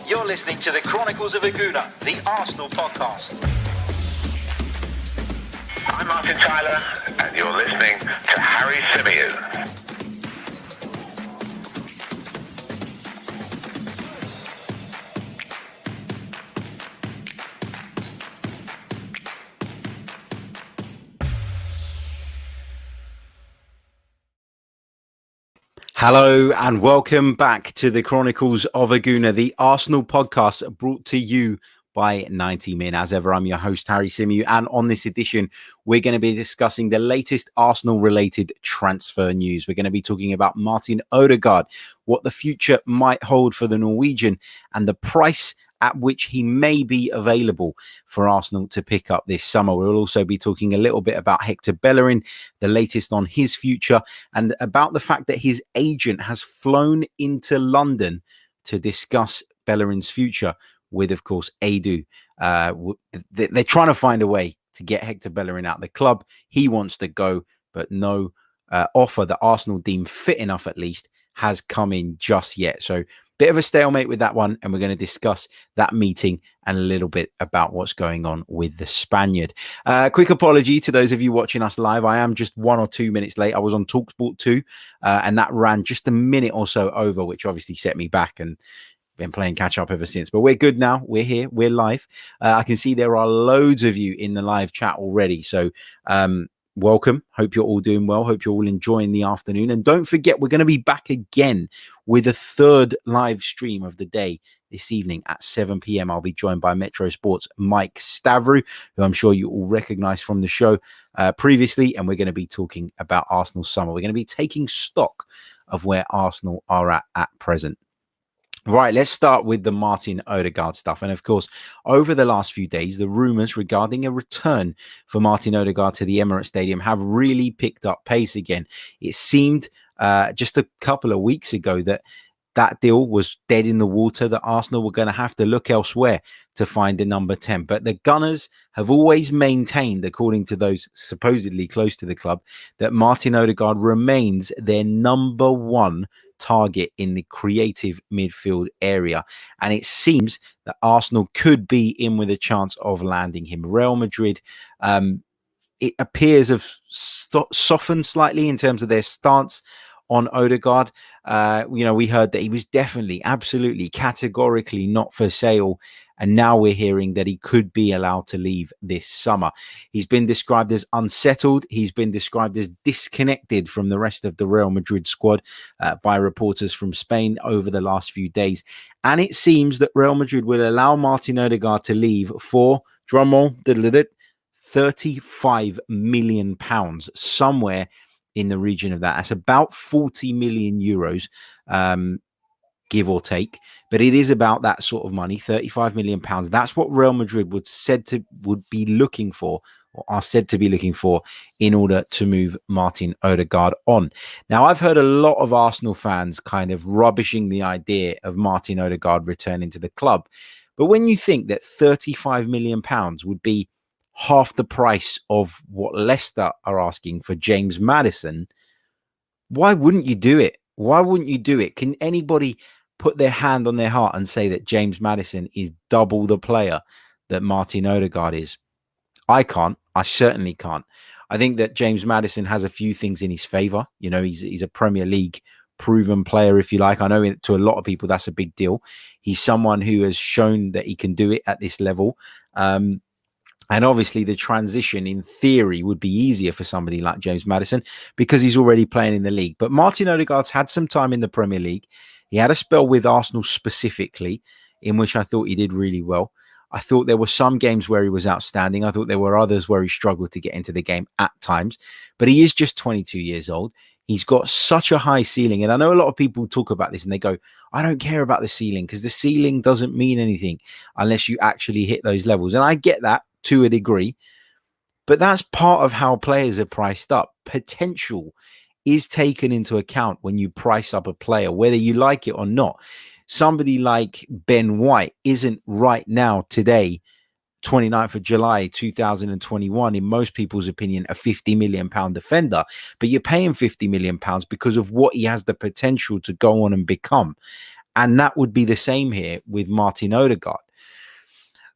You're listening to the Chronicles of a Gooner, the Arsenal podcast. I'm Martin Tyler, and you're listening to Harry Symeou. Hello and welcome back to the Chronicles of a Gooner, the Arsenal podcast brought to you by 90 Min. As ever, I'm your host, Harry Symeou, and on this edition, we're going to be discussing the latest Arsenal-related transfer news. We're going to be talking about Martin Odegaard, what the future might hold for the Norwegian, and the price at which he may be available for Arsenal to pick up this summer. We'll also be talking a little bit about Hector Bellerin, the latest on his future, and about the fact that his agent has flown into London to discuss Bellerin's future with, of course, Edu. They're trying to find a way to get Hector Bellerin out of the club. He wants to go, but no offer that Arsenal deem fit enough, at least, has come in just yet. So bit of a stalemate with that one, and we're going to discuss that meeting and a little bit about what's going on with the Spaniard. Quick apology to those of you watching us live. I am just 1 or 2 minutes late. I was on TalkSport 2, and that ran just a minute or so over, which obviously set me back, and been playing catch up ever since. But we're good now. We're here. We're live. I can see there are loads of you in the live chat already. So welcome. Hope you're all doing well. Hope you're all enjoying the afternoon. And don't forget, we're going to be back again with a third live stream of the day this evening at 7 p.m. I'll be joined by Metro Sports' Mike Stavru, who I'm sure you all recognize from the show previously. And we're going to be talking about Arsenal summer. We're going to be taking stock of where Arsenal are at present. Right, let's start with the Martin Odegaard stuff. And of course, over the last few days, the rumours regarding a return for Martin Odegaard to the Emirates Stadium have really picked up pace again. It seemed just a couple of weeks ago that deal was dead in the water, that Arsenal were going to have to look elsewhere to find a number 10. But the Gunners have always maintained, according to those supposedly close to the club, that Martin Odegaard remains their number one target in the creative midfield area. And it seems that Arsenal could be in with a chance of landing him. Real Madrid, it appears have softened slightly in terms of their stance on Odegaard. We heard that he was definitely, absolutely, categorically not for sale. And now we're hearing that he could be allowed to leave this summer. He's been described as unsettled. He's been described as disconnected from the rest of the Real Madrid squad by reporters from Spain over the last few days. And it seems that Real Madrid will allow Martin Odegaard to leave for, drumroll, £35 million, somewhere in the region of that. That's about 40 million euros. Give or take, but it is about that sort of money, 35 million pounds. That's what Real Madrid would be looking for, or are said to be looking for, in order to move Martin Odegaard on. Now, I've heard a lot of Arsenal fans kind of rubbishing the idea of Martin Odegaard returning to the club, but when you think that 35 million pounds would be half the price of what Leicester are asking for James Maddison, why wouldn't you do it? Why wouldn't you do it? Can anybody put their hand on their heart and say that James Maddison is double the player that Martin Odegaard is? I can't. I certainly can't. I think that James Maddison has a few things in his favour. You know, he's a Premier League proven player, if you like. I know to a lot of people that's a big deal. He's someone who has shown that he can do it at this level. And obviously the transition in theory would be easier for somebody like James Maddison because he's already playing in the league. But Martin Odegaard's had some time in the Premier League. He had a spell with Arsenal specifically, in which I thought he did really well. I thought there were some games where he was outstanding. I thought there were others where he struggled to get into the game at times. But he is just 22 years old. He's got such a high ceiling. And I know a lot of people talk about this and they go, I don't care about the ceiling because the ceiling doesn't mean anything unless you actually hit those levels. And I get that to a degree, but that's part of how players are priced up. Potential is taken into account when you price up a player, whether you like it or not. Somebody like Ben White isn't right now, today, 29th of July 2021, in most people's opinion, a £50 million defender, but you're paying £50 million because of what he has the potential to go on and become. And that would be the same here with Martin Odegaard.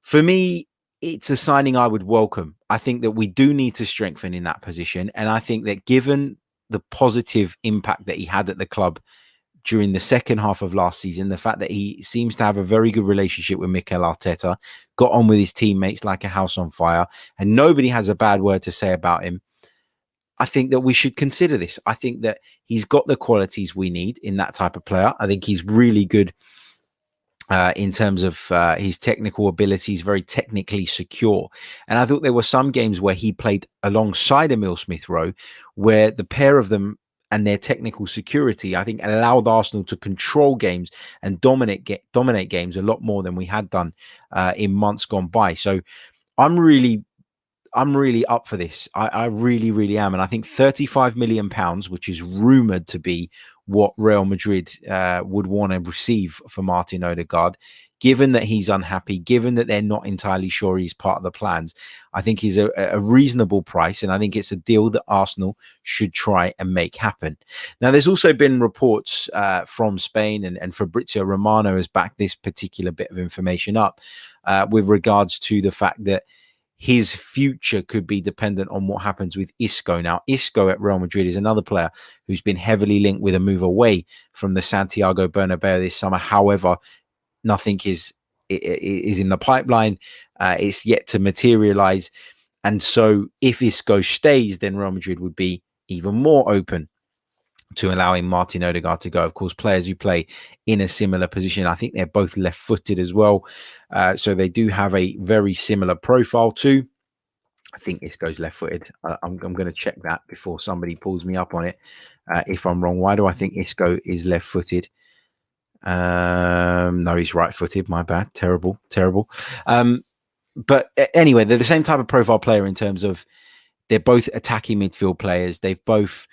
For me, it's a signing I would welcome. I think that we do need to strengthen in that position. And I think that given the positive impact that he had at the club during the second half of last season, the fact that he seems to have a very good relationship with Mikel Arteta, got on with his teammates like a house on fire, and nobody has a bad word to say about him, I think that we should consider this. I think that he's got the qualities we need in that type of player. I think he's really good in terms of his technical abilities, very technically secure. And I thought there were some games where he played alongside Emile Smith-Rowe, where the pair of them and their technical security, I think, allowed Arsenal to control games and dominate games a lot more than we had done in months gone by. So I'm really up for this. I really, really am. And I think £35 million, which is rumoured to be what Real Madrid would want to receive for Martin Odegaard, given that he's unhappy, given that they're not entirely sure he's part of the plans, I think is a reasonable price. And I think it's a deal that Arsenal should try and make happen. Now, there's also been reports from Spain, and Fabrizio Romano has backed this particular bit of information up with regards to the fact that his future could be dependent on what happens with Isco. Now, Isco at Real Madrid is another player who's been heavily linked with a move away from the Santiago Bernabeu this summer. However, nothing is in the pipeline. It's yet to materialize. And so if Isco stays, then Real Madrid would be even more open to allowing Martin Odegaard to go. Of course, players who play in a similar position, I think they're both left-footed as well. So they do have a very similar profile too. I think Isco's left-footed. I'm going to check that before somebody pulls me up on it. If I'm wrong, why do I think Isco is left-footed? No, he's right-footed. My bad. Terrible. But anyway, they're the same type of profile player in terms of they're both attacking midfield players. They've both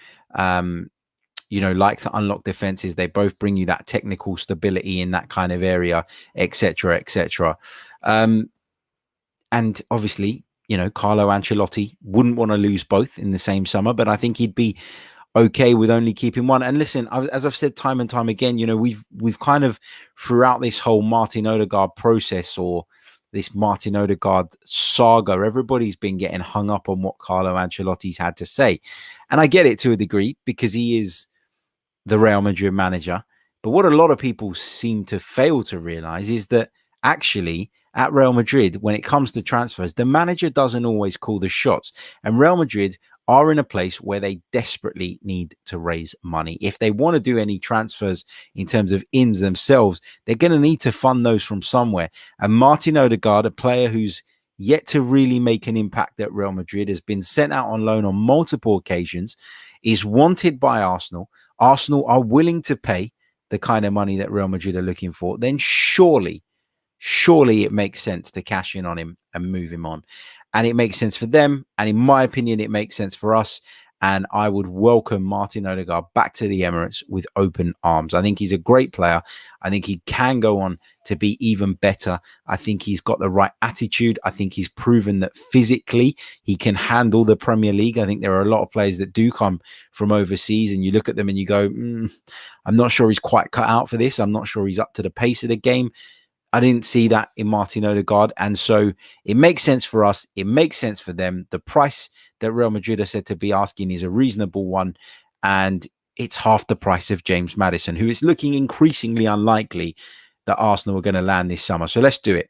like to unlock defenses. They both bring you that technical stability in that kind of area, etc., etc. And obviously, Carlo Ancelotti wouldn't want to lose both in the same summer, but I think he'd be okay with only keeping one. And listen, as I've said time and time again, we've kind of throughout this whole Martin Odegaard process, or this Martin Odegaard saga, everybody's been getting hung up on what Carlo Ancelotti's had to say. And I get it to a degree because he is the Real Madrid manager. But what a lot of people seem to fail to realize is that actually at Real Madrid, when it comes to transfers, the manager doesn't always call the shots. And Real Madrid are in a place where they desperately need to raise money. If they want to do any transfers in terms of ins themselves, they're going to need to fund those from somewhere. And Martin Odegaard, a player who's yet to really make an impact at Real Madrid, has been sent out on loan on multiple occasions, is wanted by Arsenal. Arsenal are willing to pay the kind of money that Real Madrid are looking for. Then surely it makes sense to cash in on him and move him on. And it makes sense for them. And in my opinion, it makes sense for us. And I would welcome Martin Odegaard back to the Emirates with open arms. I think he's a great player. I think he can go on to be even better. I think he's got the right attitude. I think he's proven that physically he can handle the Premier League. I think there are a lot of players that do come from overseas and you look at them and you go, I'm not sure he's quite cut out for this. I'm not sure he's up to the pace of the game. I didn't see that in Martin Odegaard. And so it makes sense for us. It makes sense for them. The price that Real Madrid are said to be asking is a reasonable one. And it's half the price of James Maddison, who is looking increasingly unlikely that Arsenal are going to land this summer. So let's do it.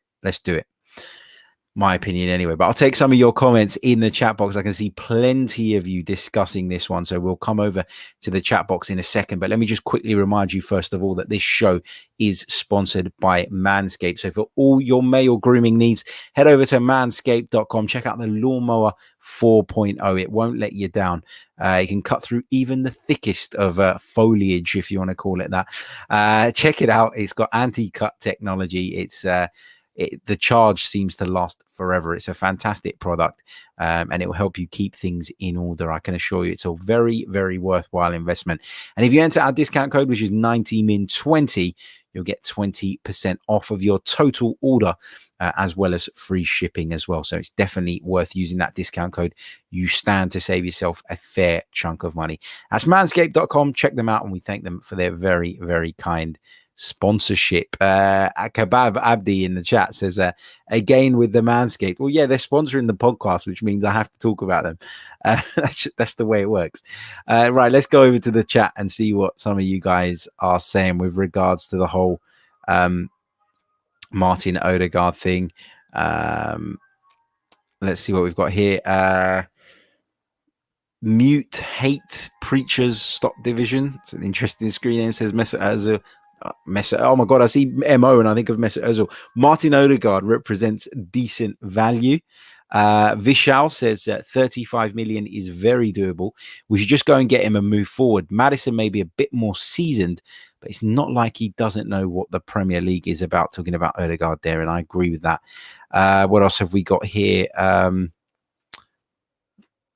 My opinion anyway, but I'll take some of your comments in the chat box. I can see plenty of you discussing this one, so we'll come over to the chat box in a second. But let me just quickly remind you, first of all, that this show is sponsored by Manscaped. So for all your male grooming needs, head over to manscaped.com. Check out the Lawnmower 4.0. It won't let you down. It can cut through even the thickest of foliage, if you want to call it that. Check it out. It's got anti-cut technology. The charge seems to last forever. It's a fantastic product, and it will help you keep things in order. I can assure you it's a very, very worthwhile investment. And if you enter our discount code, which is 90min20, you'll get 20% off of your total order, as well as free shipping as well. So it's definitely worth using that discount code. You stand to save yourself a fair chunk of money. That's manscaped.com. Check them out, and we thank them for their very, very kind sponsorship. Kebab Abdi in the chat says, again with the Manscaped. Well, yeah, they're sponsoring the podcast, which means I have to talk about them. That's the way it works. Right, let's go over to the chat and see what some of you guys are saying with regards to the whole Martin Odegaard thing. Let's see what we've got here. Mute Hate Preachers Stop Division. It's an interesting screen name. It says Mesut Ozil. Oh my god, I see MO and I think of Mesut Ozil. Martin Odegaard represents decent value. Vishal says 35 million is very doable. We should just go and get him and move forward. Maddison may be a bit more seasoned, but it's not like he doesn't know what the Premier League is about, talking about Odegaard there, and I agree with that. What else have we got here?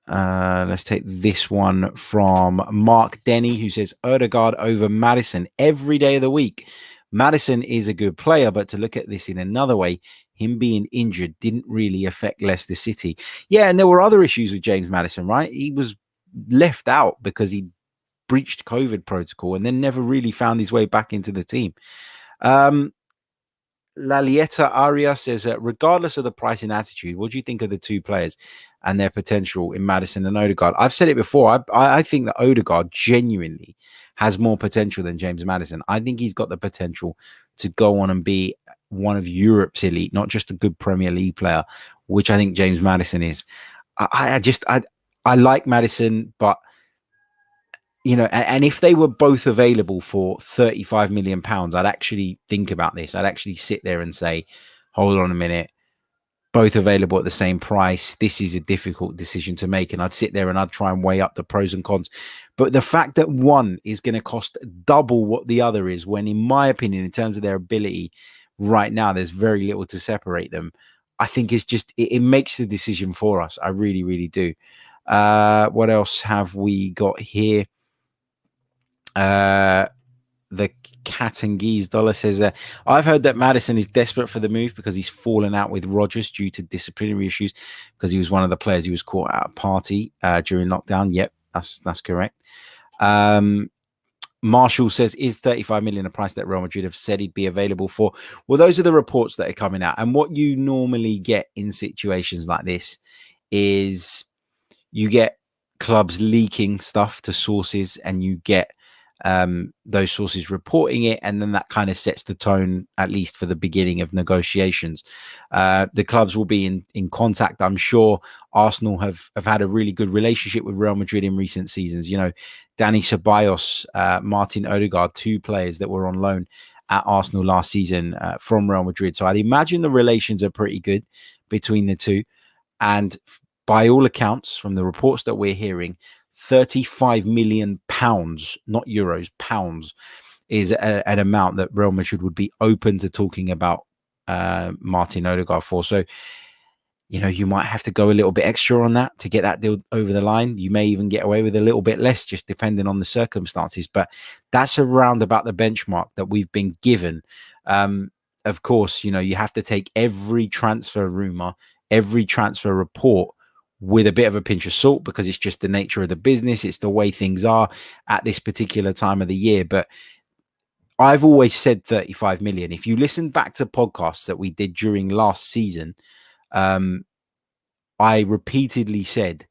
Let's take this one from Mark Denney, who says Odegaard over Maddison every day of the week. Maddison is a good player, but to look at this in another way, him being injured didn't really affect Leicester City. Yeah, and there were other issues with James Maddison, right? He was left out because he breached COVID protocol and then never really found his way back into the team. Lalietya Arya says, regardless of the price and attitude, what do you think of the two players and their potential in Maddison and Odegaard? I've said it before. I think that Odegaard genuinely has more potential than James Maddison. I think he's got the potential to go on and be one of Europe's elite, not just a good Premier League player, which I think James Maddison is. I like Maddison, but you know, and if they were both available for 35 million pounds, I'd actually think about this. I'd actually sit there and say, hold on a minute, both available at the same price. This is a difficult decision to make. And I'd sit there and I'd try and weigh up the pros and cons. But the fact that one is going to cost double what the other is, when in my opinion, in terms of their ability right now, there's very little to separate them. I think it's just, it makes the decision for us. I really, really do. What else have we got here? The Cat and Geese Dollar says, I've heard that Maddison is desperate for the move because he's fallen out with Rodgers due to disciplinary issues, because he was one of the players who was caught at a party during lockdown. Yep, that's correct. Marshall says, is 35 million a price that Real Madrid have said he'd be available for? Well, those are the reports that are coming out. And what you normally get in situations like this is you get clubs leaking stuff to sources, and you get those sources reporting it, and then that kind of sets the tone, at least for the beginning of negotiations. The clubs will be in contact. I'm sure Arsenal have had a really good relationship with Real Madrid in recent seasons. You know, Dani Ceballos, Martin Odegaard, two players that were on loan at Arsenal last season from Real Madrid. So I'd imagine the relations are pretty good between the two. And by all accounts, from the reports that we're hearing, 35 million pounds, not euros, pounds, is an amount that Real Madrid would be open to talking about Martin Odegaard for. So, you know, you might have to go a little bit extra on that to get that deal over the line. You may even get away with a little bit less, just depending on the circumstances. But that's around about the benchmark that we've been given. Of course, you know, you have to take every transfer rumor, every transfer report with a bit of a pinch of salt, because it's just the nature of the business. It's the way things are at this particular time of the year. But I've always said 35 million. If you listen back to podcasts that we did during last season, I repeatedly said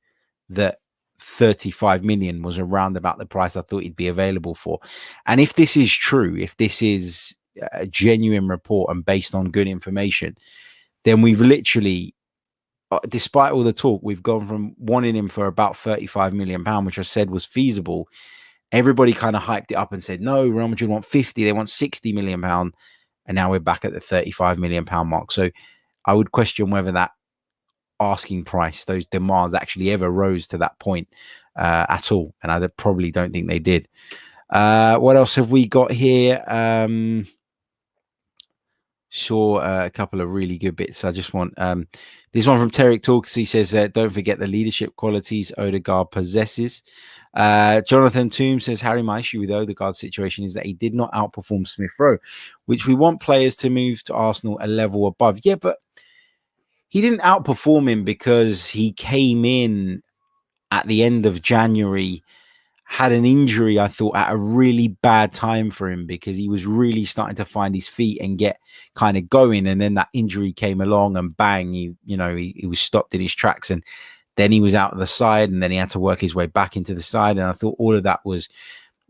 that 35 million was around about the price I thought he'd be available for. And if this is true, if this is a genuine report and based on good information, then we've literally, despite all the talk, we've gone from wanting him for about 35 million pound, which I said was feasible. Everybody kind of hyped it up and said, no, Real Madrid want 50, they want 60 million pound. And now we're back at the 35 million pound mark. So I would question whether that asking price, those demands, actually ever rose to that point at all. And I probably don't think they did. What else have we got here? Sure, a couple of really good bits. I just want this one from Tarek Talks. He says, don't forget the leadership qualities Odegaard possesses. Jonathan Toombs says, Harry, my issue with Odegaard's situation is that he did not outperform Smith Rowe, which we want players to move to Arsenal a level above. Yeah, but he didn't outperform him because he came in at the end of January had an injury, I thought, at a really bad time for him, because he was really starting to find his feet and get kind of going. And then that injury came along and bang, he was stopped in his tracks, and then he was out of the side, and then he had to work his way back into the side. And I thought all of that was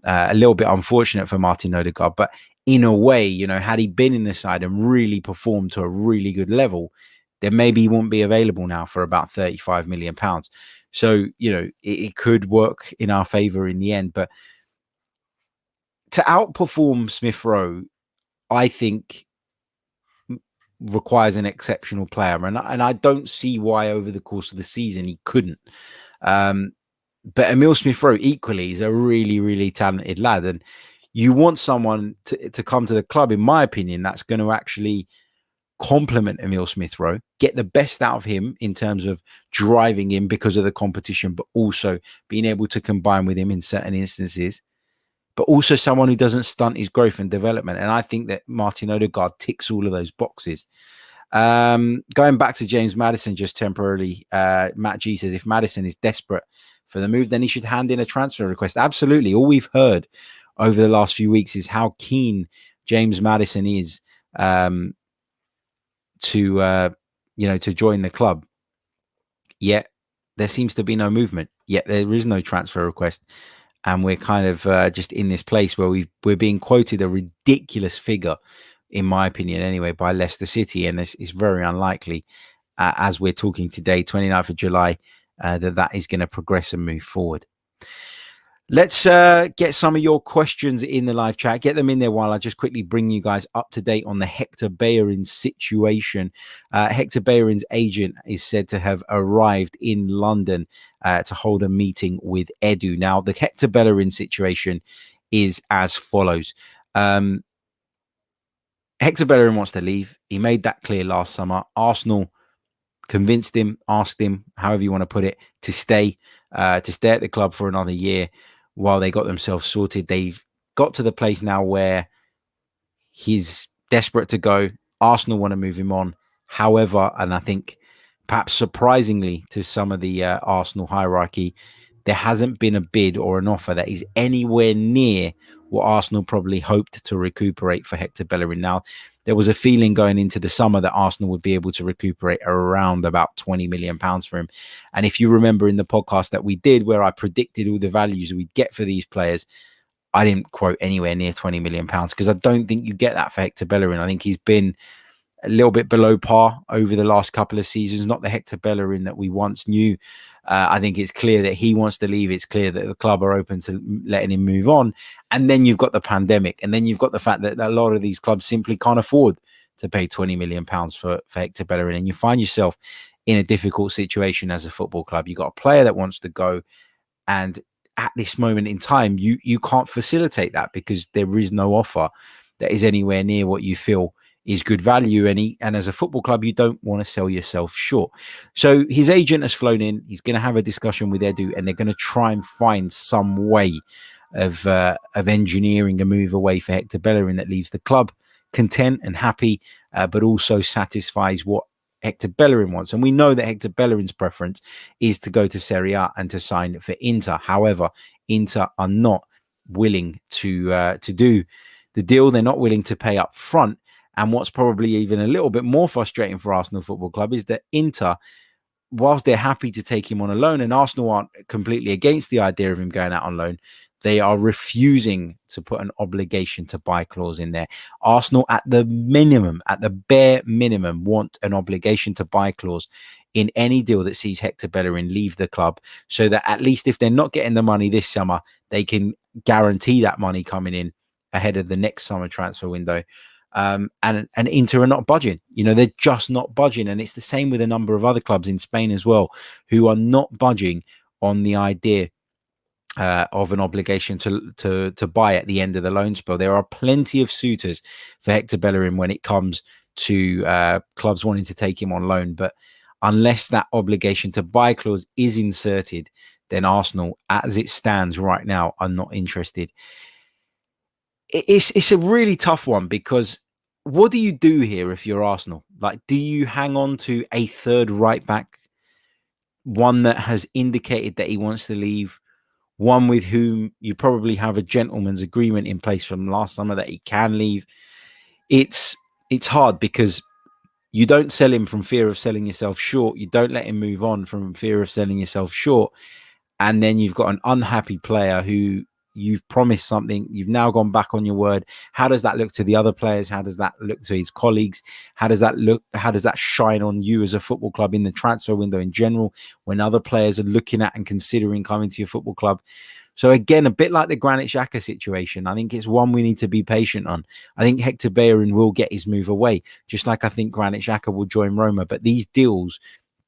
a little bit unfortunate for Martin Odegaard. But in a way, had he been in the side and really performed to a really good level, then maybe he won't be available now for about £35 million. So, it could work in our favor in the end. But to outperform Smith Rowe, I think requires an exceptional player. And I don't see why over the course of the season he couldn't. But Emile Smith Rowe equally is a really, really talented lad. And you want someone to come to the club, in my opinion, that's going to actually complement Emile Smith Rowe, get the best out of him in terms of driving him because of the competition, but also being able to combine with him in certain instances, but also someone who doesn't stunt his growth and development. And I think that Martin Odegaard ticks all of those boxes. Going back to James Maddison just temporarily, Matt G says, if Maddison is desperate for the move, then he should hand in a transfer request. Absolutely. All we've heard over the last few weeks is how keen James Maddison is to join the club. Yet there seems to be no movement. Yet there is no transfer request, and we're kind of just in this place where we're being quoted a ridiculous figure, in my opinion, anyway, by Leicester City, and this is very unlikely as we're talking today, 29th of July, that is going to progress and move forward. Let's get some of your questions in the live chat. Get them in there while I just quickly bring you guys up to date on the Hector Bellerin's situation. Hector Bellerin's agent is said to have arrived in London to hold a meeting with Edu. Now, the Hector Bellerin situation is as follows. Hector Bellerin wants to leave. He made that clear last summer. Arsenal convinced him, asked him, however you want to put it, to stay at the club for another year while they got themselves sorted. They've got to the place now where he's desperate to go. Arsenal want to move him on. However, and I think perhaps surprisingly to some of the Arsenal hierarchy, there hasn't been a bid or an offer that is anywhere near what Arsenal probably hoped to recuperate for Hector Bellerin. Now, there was a feeling going into the summer that Arsenal would be able to recuperate around about £20 million for him. And if you remember in the podcast that we did, where I predicted all the values we'd get for these players, I didn't quote anywhere near £20 million, because I don't think you get that for Hector Bellerin. I think he's been a little bit below par over the last couple of seasons, not the Hector Bellerin that we once knew. I think it's clear that he wants to leave. It's clear that the club are open to letting him move on. And then you've got the pandemic. And then you've got the fact that a lot of these clubs simply can't afford to pay £20 million for Hector Bellerin. And you find yourself in a difficult situation as a football club. You've got a player that wants to go. And at this moment in time, you can't facilitate that because there is no offer that is anywhere near what you feel is good value, and as a football club, you don't want to sell yourself short. So his agent has flown in. He's going to have a discussion with Edu, and they're going to try and find some way of engineering a move away for Hector Bellerin that leaves the club content and happy, but also satisfies what Hector Bellerin wants. And we know that Hector Bellerin's preference is to go to Serie A and to sign for Inter. However, Inter are not willing to do the deal. They're not willing to pay up front. And what's probably even a little bit more frustrating for Arsenal Football Club is that Inter, whilst they're happy to take him on a loan, and Arsenal aren't completely against the idea of him going out on loan, they are refusing to put an obligation to buy clause in there. Arsenal, at the bare minimum, want an obligation to buy clause in any deal that sees Hector Bellerin leave the club, so that at least if they're not getting the money this summer, they can guarantee that money coming in ahead of the next summer transfer window. And Inter are not budging. They're just not budging. And it's the same with a number of other clubs in Spain as well, who are not budging on the idea of an obligation to buy at the end of the loan spell. There are plenty of suitors for Hector Bellerin when it comes to clubs wanting to take him on loan. But unless that obligation to buy clause is inserted, then Arsenal, as it stands right now, are not interested. It's a really tough one, because what do you do here if you're Arsenal? Like, do you hang on to a third right back, one that has indicated that he wants to leave, one with whom you probably have a gentleman's agreement in place from last summer that he can leave. It's hard because you don't sell him from fear of selling yourself short. You don't let him move on from fear of selling yourself short. And then you've got an unhappy player who you've promised something. You've now gone back on your word. How does that look to the other players? How does that look to his colleagues? How does that look? How does that shine on you as a football club in the transfer window in general, when other players are looking at and considering coming to your football club? So again, a bit like the Granit Xhaka situation, I think it's one we need to be patient on. I think Hector Bellerin will get his move away, just like I think Granit Xhaka will join Roma. But these deals,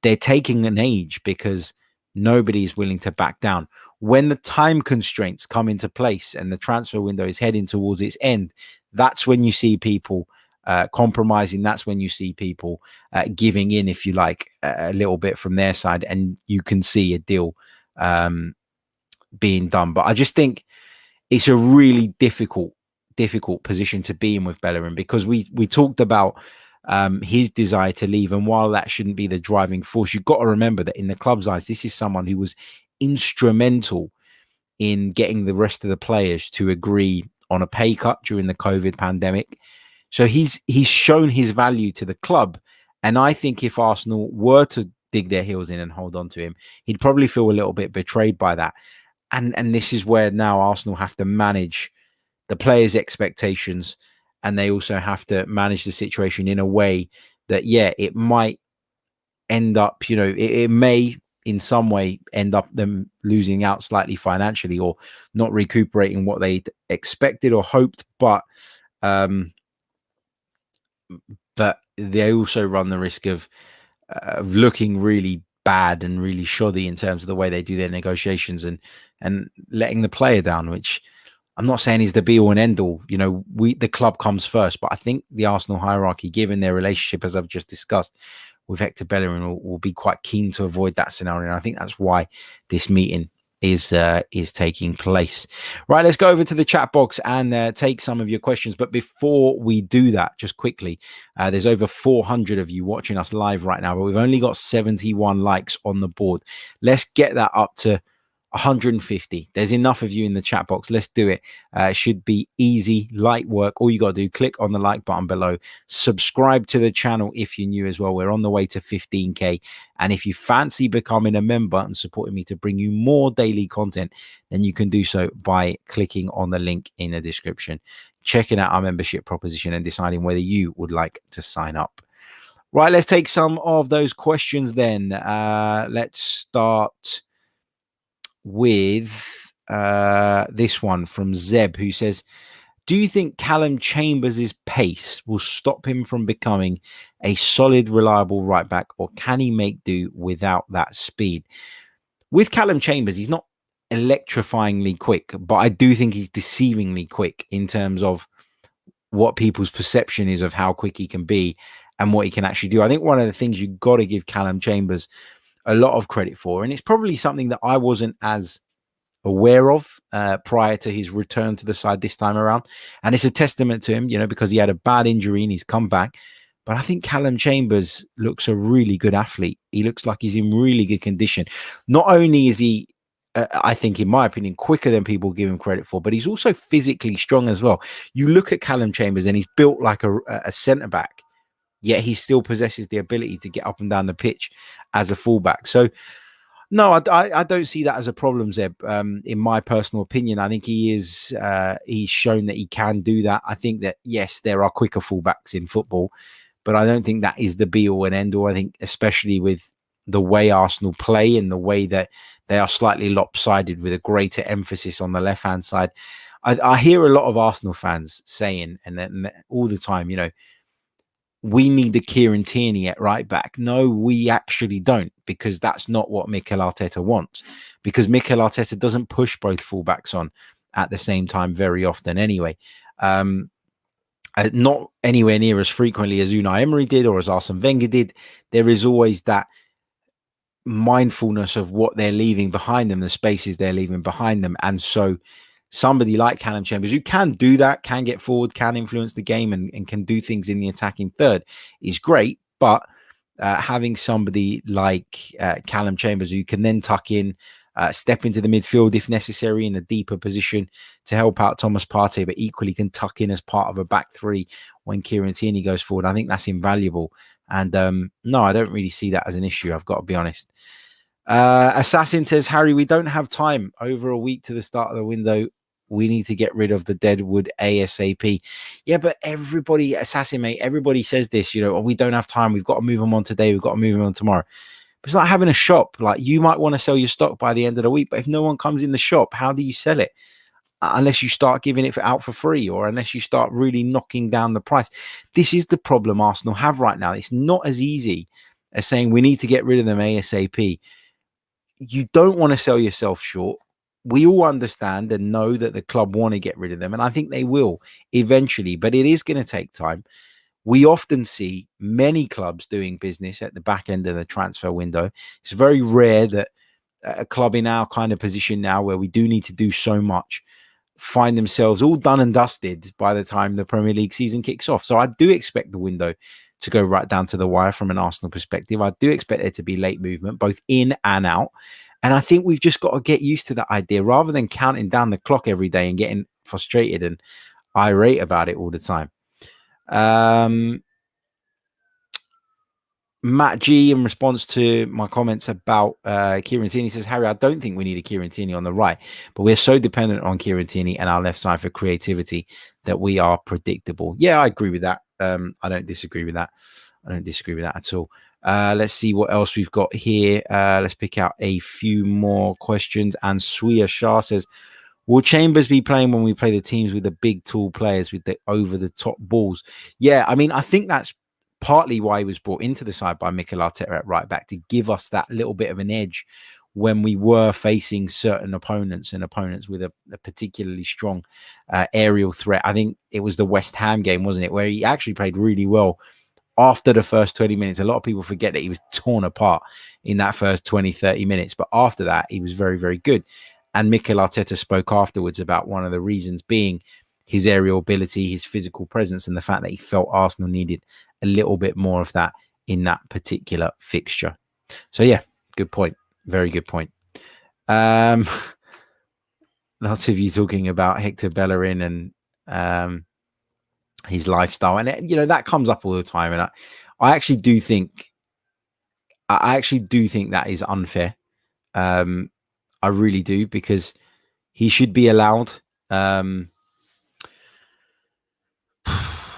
they're taking an age because nobody is willing to back down. When the time constraints come into place and the transfer window is heading towards its end, that's when you see people compromising. That's when you see people giving in, if you like, a little bit from their side, and you can see a deal being done. But I just think it's a really difficult position to be in with Bellerin, because we talked about his desire to leave, and while that shouldn't be the driving force, you've got to remember that in the club's eyes, this is someone who was instrumental in getting the rest of the players to agree on a pay cut during the COVID pandemic. So he's shown his value to the club, and I think if Arsenal were to dig their heels in and hold on to him, he'd probably feel a little bit betrayed by that. And this is where now Arsenal have to manage the players' expectations, and they also have to manage the situation in a way that, yeah, it might end up, it may in some way end up them losing out slightly financially or not recuperating what they expected or hoped. But they also run the risk of looking really bad and really shoddy in terms of the way they do their negotiations and letting the player down, which I'm not saying is the be all and end all. The club comes first, but I think the Arsenal hierarchy, given their relationship, as I've just discussed with Hector Bellerin, will be quite keen to avoid that scenario. And I think that's why this meeting is taking place. Right, let's go over to the chat box and take some of your questions. But before we do that, just quickly, there's over 400 of you watching us live right now, but we've only got 71 likes on the board. Let's get that up to 150. There's enough of you in the chat box. Let's do it. It should be easy, light work. All you got to do, click on the like button below. Subscribe to the channel if you're new as well. We're on the way to 15k. And if you fancy becoming a member and supporting me to bring you more daily content, then you can do so by clicking on the link in the description, checking out our membership proposition and deciding whether you would like to sign up. Right, let's take some of those questions then. Let's start with this one from Zeb, who says, do you think Callum Chambers' pace will stop him from becoming a solid, reliable right back, or can he make do without that speed? With Callum Chambers, he's not electrifyingly quick, but I do think he's deceivingly quick in terms of what people's perception is of how quick he can be and what he can actually do. I think one of the things you've got to give Callum Chambers a lot of credit for, and it's probably something that I wasn't as aware of prior to his return to the side this time around, and it's a testament to him, because he had a bad injury and he's come back. But I think Callum Chambers looks a really good athlete. He looks like he's in really good condition. Not only is he, I think, in my opinion, quicker than people give him credit for, but he's also physically strong as well. You look at Callum Chambers and he's built like a centre-back, yet he still possesses the ability to get up and down the pitch as a fullback. So, no, I don't see that as a problem, Zeb. In my personal opinion, I think he's shown that he can do that. I think that, yes, there are quicker fullbacks in football, but I don't think that is the be-all and end-all. I think especially with the way Arsenal play and the way that they are slightly lopsided with a greater emphasis on the left-hand side. I hear a lot of Arsenal fans saying, and then all the time, we need a Kieran Tierney at right back. No, we actually don't, because that's not what Mikel Arteta wants, because Mikel Arteta doesn't push both fullbacks on at the same time very often anyway. Not anywhere near as frequently as Unai Emery did or as Arsene Wenger did. There is always that mindfulness of what they're leaving behind them, the spaces they're leaving behind them. And so somebody like Callum Chambers, who can do that, can get forward, can influence the game and can do things in the attacking third, is great. But having somebody like Callum Chambers who can then tuck in step into the midfield if necessary in a deeper position to help out Thomas Partey, but equally can tuck in as part of a back three when Kieran Tierney goes forward. I think that's invaluable. And no, I don't really see that as an issue, I've got to be honest. Assassin says, Harry, we don't have time. Over a week to the start of the window. We need to get rid of the deadwood ASAP. Yeah, but everybody, Assassin, mate, everybody says this, we don't have time. We've got to move them on today. We've got to move them on tomorrow. But it's like having a shop. Like, you might want to sell your stock by the end of the week, but if no one comes in the shop, how do you sell it? Unless you start giving it out for free, or unless you start really knocking down the price. This is the problem Arsenal have right now. It's not as easy as saying we need to get rid of them ASAP. You don't want to sell yourself short. We all understand and know that the club want to get rid of them, and I think they will eventually, but it is going to take time. We often see many clubs doing business at the back end of the transfer window. It's very rare that a club in our kind of position now, where we do need to do so much, find themselves all done and dusted by the time the Premier League season kicks off. So I do expect the window to go right down to the wire from an Arsenal perspective. I do expect there to be late movement, both in and out. And I think we've just got to get used to that idea rather than counting down the clock every day and getting frustrated and irate about it all the time. Matt G, in response to my comments about Kieran Tierney, says, Harry, I don't think we need a Kieran Tierney on the right, but we're so dependent on Kieran Tierney and our left side for creativity that we are predictable. Yeah, I agree with that. I don't disagree with that. I don't disagree with that at all. Let's see what else we've got here. Let's pick out a few more questions. And Suya Shah says, will Chambers be playing when we play the teams with the big, tall players with the over-the-top balls? Yeah, I mean, I think that's partly why he was brought into the side by Mikel Arteta at right back, to give us that little bit of an edge when we were facing certain opponents and opponents with a particularly strong aerial threat. I think it was the West Ham game, wasn't it, where he actually played really well after the first 20 minutes. A lot of people forget that he was torn apart in that first 20, 30 minutes. But after that, he was very, very good. And Mikel Arteta spoke afterwards about one of the reasons being his aerial ability, his physical presence, and the fact that he felt Arsenal needed a little bit more of that in that particular fixture. So, yeah, good point. Very good point. Lots of you talking about Hector Bellerin and his lifestyle, and that comes up all the time. And I actually do think that is unfair. I really do, because he should be allowed.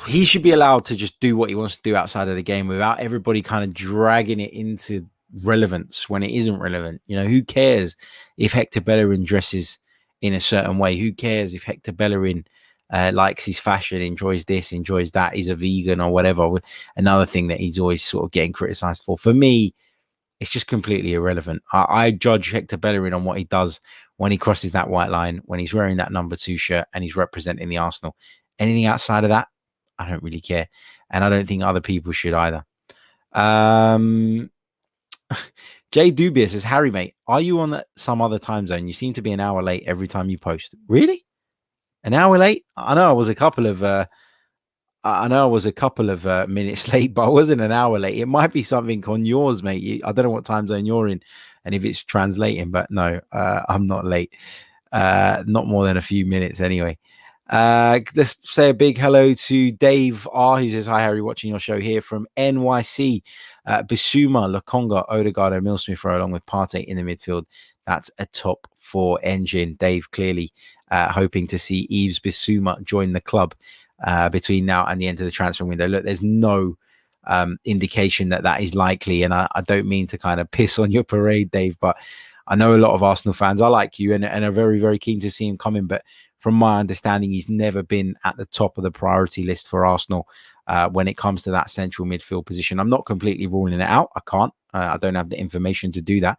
He should be allowed to just do what he wants to do outside of the game without everybody kind of dragging it into relevance when it isn't relevant. Who cares if Hector Bellerin dresses in a certain way? Who cares if Hector Bellerin likes his fashion, enjoys this, enjoys that, he's a vegan or whatever? Another thing that he's always sort of getting criticized for. For me, it's just completely irrelevant. I judge Hector Bellerin on what he does when he crosses that white line, when he's wearing that number 2 shirt and he's representing the Arsenal. Anything outside of that, I don't really care. And I don't think other people should either. Jay Dubious says, Harry, mate, are you on some other time zone? You seem to be an hour late every time you post. Really? An hour late? I know I was a couple of minutes late, but I wasn't an hour late. It might be something on yours, mate. I don't know what time zone you're in and if it's translating, but no, I'm not late. Not more than a few minutes anyway. Let's say a big hello to Dave R, who says, hi Harry, watching your show here from NYC. Bissouma, Lokonga, Odegaard and Milsmith along with Partey in the midfield. That's a top 4 engine. Dave clearly hoping to see Yves Bissouma join the club between now and the end of the transfer window. Look, there's no indication that is likely, and I don't mean to kind of piss on your parade, Dave, but I know a lot of Arsenal fans are like you and are very, very keen to see him coming, but from my understanding, he's never been at the top of the priority list for Arsenal when it comes to that central midfield position. I'm not completely ruling it out. I can't. I don't have the information to do that.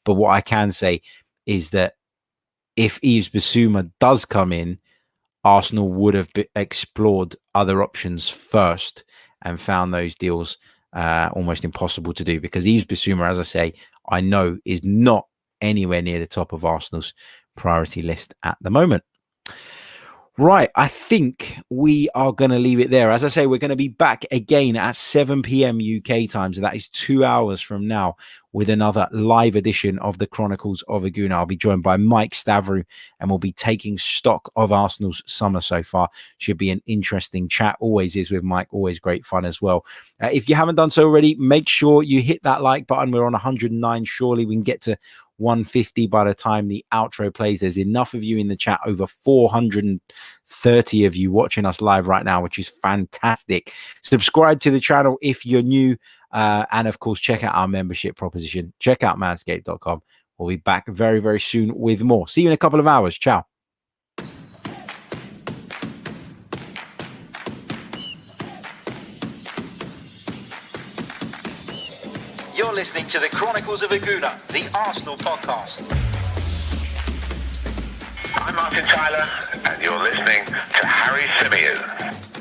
But what I can say is that if Yves Bissouma does come in, Arsenal would have explored other options first and found those deals almost impossible to do, because Yves Bissouma, as I say, I know is not anywhere near the top of Arsenal's priority list at the moment. Right, I think we are going to leave it there. As I say, we're going to be back again at 7 p.m. UK time. So that is 2 hours from now with another live edition of the Chronicles of a Gooner. I'll be joined by Mike Stavrou, and we'll be taking stock of Arsenal's summer so far. Should be an interesting chat. Always is with Mike. Always great fun as well. If you haven't done so already, make sure you hit that like button. We're on 109. Surely we can get to 150 by the time the outro plays. There's enough of you in the chat, over 430 of you watching us live right now, which is fantastic. Subscribe to the channel if you're new, and of course check out our membership proposition. Check out manscaped.com. We'll be back very, very soon with more. See you in a couple of hours. Ciao. You're listening to the Chronicles of a Gooner, the Arsenal podcast. I'm Martin Tyler, and you're listening to Harry Symeou.